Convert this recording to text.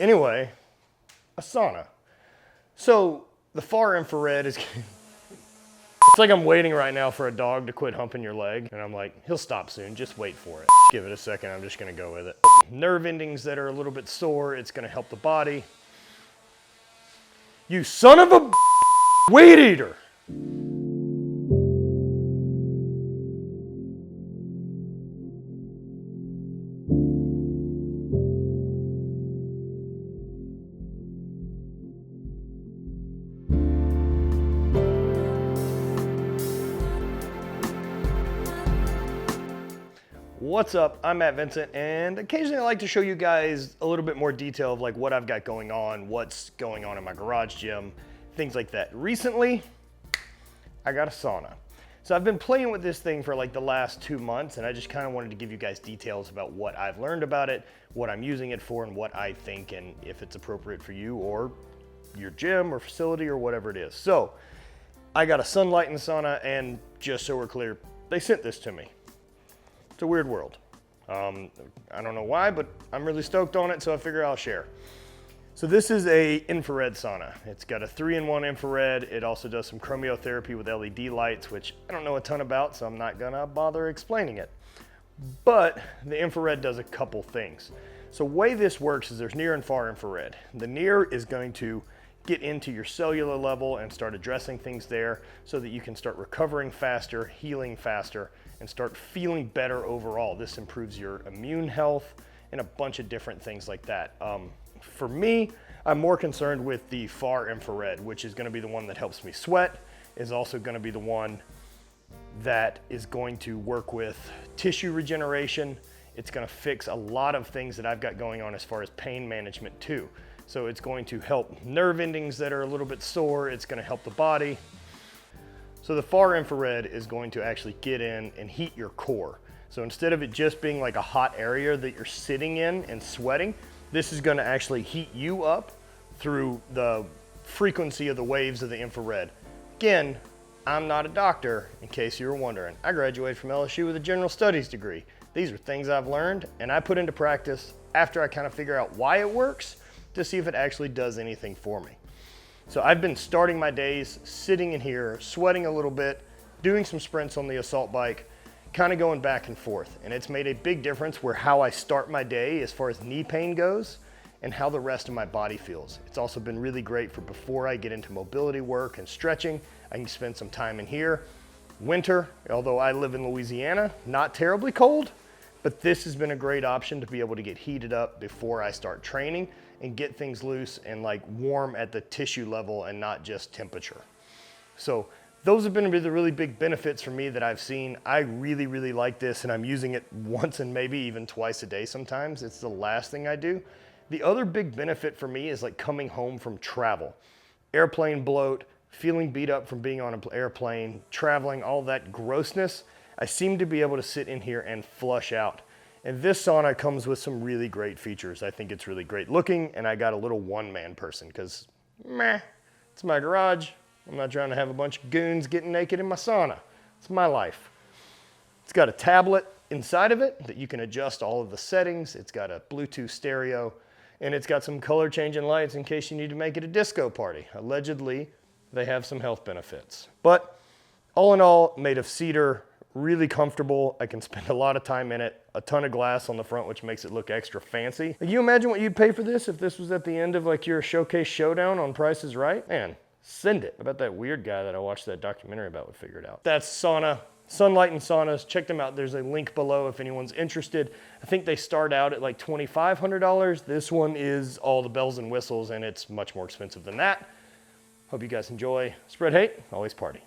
Anyway, a sauna. So the far infrared is, it's like I'm waiting right now for a dog to quit humping your leg. And I'm like, he'll stop soon, just wait for it. Give it a second, I'm just gonna go with it. Nerve endings that are a little bit sore, it's gonna help the body. You son of a weed eater. What's up? I'm VINCENT, and occasionally I like to show you guys a little bit more detail of like what I've got going on, what's going on in my garage gym, things like that. Recently, I got a sauna. So I've been playing with this thing for like the last 2 months, and I just kind of wanted to give you guys details about what I've learned about it, what I'm using it for, and what I think, and if it's appropriate for you or your gym or facility or whatever it is. So I got a SUNLIGHTEN sauna, and just so we're clear, they sent this to me. It's a weird world. I don't know why, but I'm really stoked on it, so I figure I'll share. So this is a infrared sauna. It's got a 3-in-1 infrared. It also does some chromotherapy with LED lights, which I don't know a ton about, so I'm not gonna bother explaining it. But the infrared does a couple things. So the way this works is there's near and far infrared. The near is going to get into your cellular level and start addressing things there so that you can start recovering faster, healing faster, and start feeling better overall. This improves your immune health and a bunch of different things like that. For me, I'm more concerned with the far infrared, which is gonna be the one that helps me sweat, is also gonna be the one that is going to work with tissue regeneration. It's gonna fix a lot of things that I've got going on as far as pain management too. So it's going to help nerve endings that are a little bit sore. It's gonna help the body. So the far infrared is going to actually get in and heat your core. So instead of it just being like a hot area that you're sitting in and sweating, this is gonna actually heat you up through the frequency of the waves of the infrared. Again, I'm not a doctor, in case you were wondering. I graduated from LSU with a general studies degree. These are things I've learned and I put into practice after I kind of figure out why it works to see if it actually does anything for me. So I've been starting my days sitting in here, sweating a little bit, doing some sprints on the assault bike, kind of going back and forth. And it's made a big difference where how I start my day as far as knee pain goes and how the rest of my body feels. It's also been really great for before I get into mobility work and stretching. I can spend some time in here. Winter, although I live in Louisiana, not terribly cold, but this has been a great option to be able to get heated up before I start training and get things loose and like warm at the tissue level and not just temperature. So those have been the really big benefits for me that I've seen. I really, really like this, and I'm using it once and maybe even twice a day sometimes. It's the last thing I do. The other big benefit for me is like coming home from travel. Airplane bloat, feeling beat up from being on an airplane, traveling, all that grossness. I seem to be able to sit in here and flush out. And this sauna comes with some really great features. I think it's really great looking, and I got a little one-man person because, meh, it's my garage. I'm not trying to have a bunch of goons getting naked in my sauna. It's my life. It's got a tablet inside of it that you can adjust all of the settings. It's got a Bluetooth stereo, and it's got some color changing lights in case you need to make it a disco party. Allegedly, they have some health benefits. But all in all, made of cedar, really comfortable. I can spend a lot of time in it, a ton of glass on the front, which makes it look extra fancy. Can you imagine what you'd pay for this if this was at the end of like your showcase showdown on Price is Right? Man, send it. I bet that weird guy that I watched that documentary about would figure it out. That's Sauna, SUNLIGHTEN saunas. Check them out. There's a link below if anyone's interested. I think they start out at like $2,500. This one is all the bells and whistles, and it's much more expensive than that. Hope you guys enjoy. Spread hate, always party.